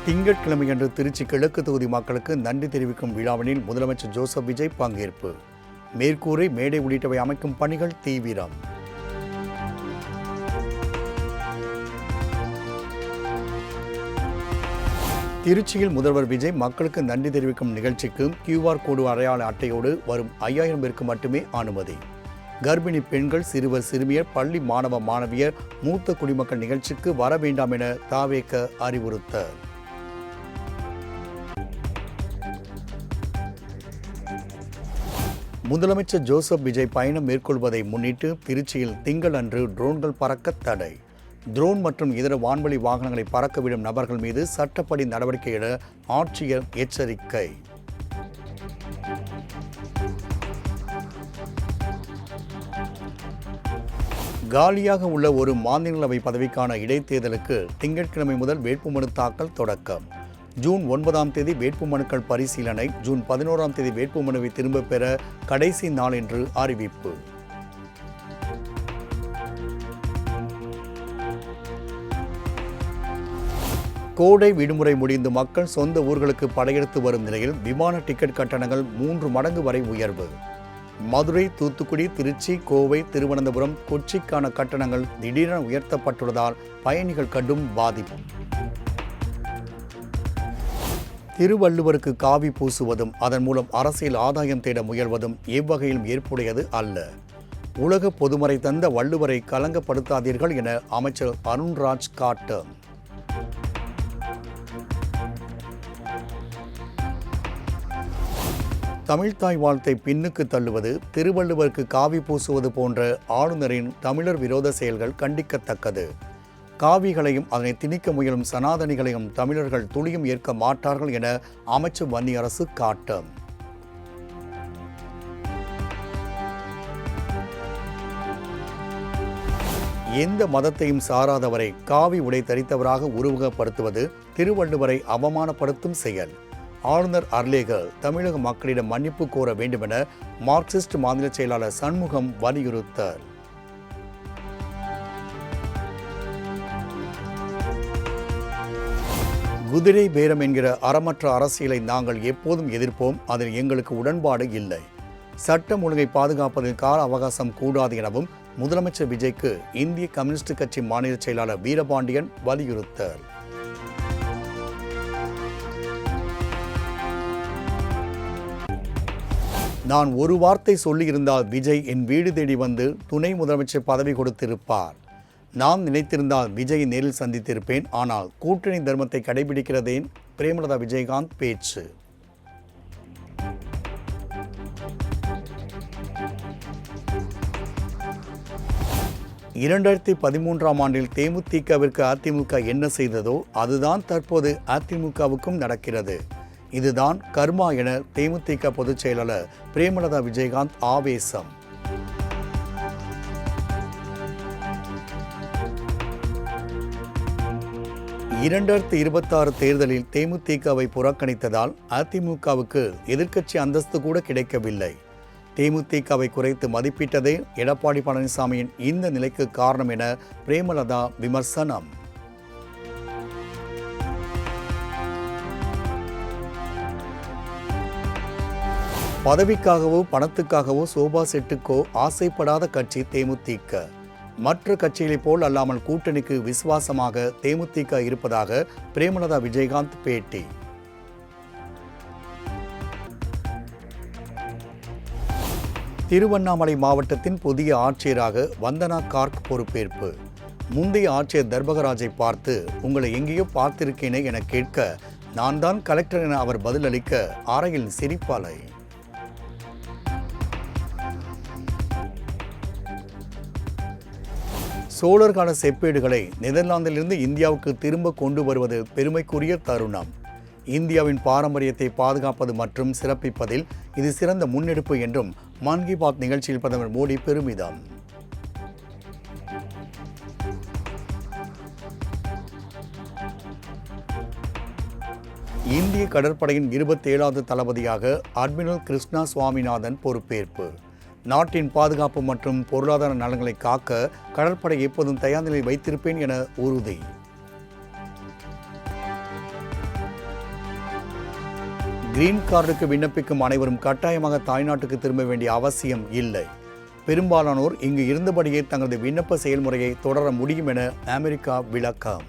திங்கட்கிழமையன்று திருச்சி கிழக்கு தொகுதி மக்களுக்கு நன்றி தெரிவிக்கும் விழாவினில் முதலமைச்சர் ஜோசப் விஜய் பங்கேற்பு. மேற்கூரை, மேடை உள்ளிட்டவை அமைக்கும் பணிகள் தீவிரம். திருச்சியில் முதல்வர் விஜய் மக்களுக்கு நன்றி தெரிவிக்கும் நிகழ்ச்சிக்கு QR கோடு அடையாள அட்டையோடு வரும் 5000 பேருக்கு மட்டுமே அனுமதி. கர்ப்பிணி பெண்கள், சிறுவர், சிறுமியர், பள்ளி மாணவ மாணவியர், மூத்த குடிமக்கள் நிகழ்ச்சிக்கு வர வேண்டாம் என தாவேக அறிவுறுத்தல். முதலமைச்சர் ஜோசப் விஜய் பயணம் மேற்கொள்வதை முன்னிட்டு திருச்சியில் திங்களன்று ட்ரோன்கள் பறக்க தடை. ட்ரோன் மற்றும் இதர வான்வழி வாகனங்களை பறக்க விடும் நபர்கள் மீது சட்டப்படி நடவடிக்கை என ஆட்சியர் எச்சரிக்கை. காலியாக உள்ள ஒரு மாநிலங்களவை பதவிக்கான இடைத்தேர்தலுக்கு திங்கட்கிழமை முதல் வேட்புமனு தாக்கல் தொடக்கம். ஜூன் 9ஆம் தேதி வேட்புமனுக்கள் பரிசீலனை. ஜூன் 11ஆம் தேதி வேட்புமனுவை திரும்பப் பெற கடைசி நாள் என்று அறிவிப்பு. கோடை விடுமுறை முடிந்து மக்கள் சொந்த ஊர்களுக்கு படையெடுத்து வரும் நிலையில் விமான டிக்கெட் கட்டணங்கள் 3 மடங்கு வரை உயர்வு. மதுரை, தூத்துக்குடி, திருச்சி, கோவை, திருவனந்தபுரம், கொச்சிக்கான கட்டணங்கள் திடீரென உயர்த்தப்பட்டுள்ளதால் பயணிகள் கடும் பாதிப்பு. திருவள்ளுவருக்கு காவி பூசுவதும் அதன் மூலம் அரசியல் ஆதாயம் தேட முயல்வதும் எவ்வகையிலும் ஏற்புடையது அல்ல. உலக பொதுமறை தந்த வள்ளுவரை கலங்கப்படுத்தாதீர்கள் என அமைச்சர் அருண்ராஜ் காட்டம். தமிழ்த்தாய் வாழ்த்தை பின்னுக்கு தள்ளுவது, திருவள்ளுவருக்கு காவி பூசுவது போன்ற ஆளுநரின் தமிழர் விரோத செயல்கள் கண்டிக்கத்தக்கது. காவிகளையும் அதனை திணிக்க முயலும் சனாதனிகளையும் தமிழர்கள் துளியும் ஏற்க மாட்டார்கள் என அமைச்சர் வன்னியரசு காட்டம். எந்த மதத்தையும் சாராதவரை காவி உடை தரித்தவராக உருவகப்படுத்துவது திருவள்ளுவரை அவமானப்படுத்தும் செயல். ஆளுநர் அர்லேகர் தமிழக மக்களிடம் மன்னிப்பு கோர வேண்டுமென மார்க்சிஸ்ட் மாநில செயலாளர் சண்முகம் வலியுறுத்தல். குதிரை பேரம் என்கிற அறமற்ற அரசியலை நாங்கள் எப்போதும் எதிர்ப்போம். அதில் எங்களுக்கு உடன்பாடு இல்லை. சட்டம் ஒழுங்கை பாதுகாப்பதில் கால அவகாசம் கூடாது எனவும் முதலமைச்சர் விஜய்க்கு இந்திய கம்யூனிஸ்ட் கட்சி மாநில செயலாளர் வீரபாண்டியன் வலியுறுத்தல். நான் ஒரு வார்த்தை சொல்லியிருந்தால் விஜய் என் வீடு தேடி வந்து துணை முதலமைச்சர் பதவி கொடுத்திருப்பார். நான் நினைத்திருந்தால் விஜய் நேரில் சந்தித்திருப்பேன். ஆனால் கூட்டணி தர்மத்தை கடைபிடிக்கிறதேன் பிரேமலதா விஜயகாந்த் பேச்சு. இரண்டாயிரத்தி 13ஆம் ஆண்டில் தேமுதிகவிற்கு அதிமுக என்ன செய்ததோ அதுதான் தற்போது அதிமுகவுக்கும் நடக்கிறது. இதுதான் கர்மா என தேமுதிக பொதுச் செயலாளர் பிரேமலதா விஜயகாந்த் ஆவேசம். இரண்டாயிரத்தி 26 தேர்தலில் தேமுதிகவை புறக்கணித்ததால் அதிமுகவுக்கு எதிர்க்கட்சி அந்தஸ்து கூட கிடைக்கவில்லை. தேமுதிகவை குறைத்து மதிப்பிட்டதே எடப்பாடி பழனிசாமியின் இந்த நிலைக்கு காரணம் என பிரேமலதா விமர்சனம். பதவிக்காகவோ பணத்துக்காகவோ சோபா செட்டுக்கோ ஆசைப்படாத கட்சி தேமுதிக. மற்ற கட்சிகளைப் போல் அல்லாமல் கூட்டணிக்கு விசுவாசமாக தேமுதிக இருப்பதாக பிரேமலதா விஜயகாந்த் பேட்டி. திருவண்ணாமலை மாவட்டத்தின் புதிய ஆட்சியராக வந்தனா கார்க் பொறுப்பேற்பு. முந்தைய ஆட்சியர் தர்பகராஜை பார்த்து உங்களை எங்கேயோ பார்த்திருக்கேனே என கேட்க நான் தான் கலெக்டர் என அவர் பதிலளிக்க அறையில் சிரிப்பாலை. சோழர்கால செப்பேடுகளை நெதர்லாந்திலிருந்து இந்தியாவுக்கு திரும்ப கொண்டு வருவது பெருமைக்குரிய தருணம். இந்தியாவின் பாரம்பரியத்தை பாதுகாப்பது மற்றும் சிறப்பிப்பதில் இது சிறந்த முன்னெடுப்பு என்றும் மன் கி பாத் நிகழ்ச்சியில் பிரதமர் மோடி பெருமிதம். இந்திய கடற்படையின் 27வது தளபதியாக அட்மிரல் கிருஷ்ணா சுவாமிநாதன் பொறுப்பேற்பு. நாட்டின் பாதுகாப்பு மற்றும் பொருளாதார நலன்களை காக்க கடற்படை எப்போதும் தயார் நிலையில் வைத்திருப்பேன் என உறுதி. கிரீன் கார்டுக்கு விண்ணப்பிக்கும் அனைவரும் கட்டாயமாக தாய்நாட்டுக்கு திரும்ப வேண்டிய அவசியம் இல்லை. பெரும்பாலானோர் இங்கு இருந்தபடியே தங்களது விண்ணப்ப செயல்முறையை தொடர முடியும் என அமெரிக்கா விளக்கம்.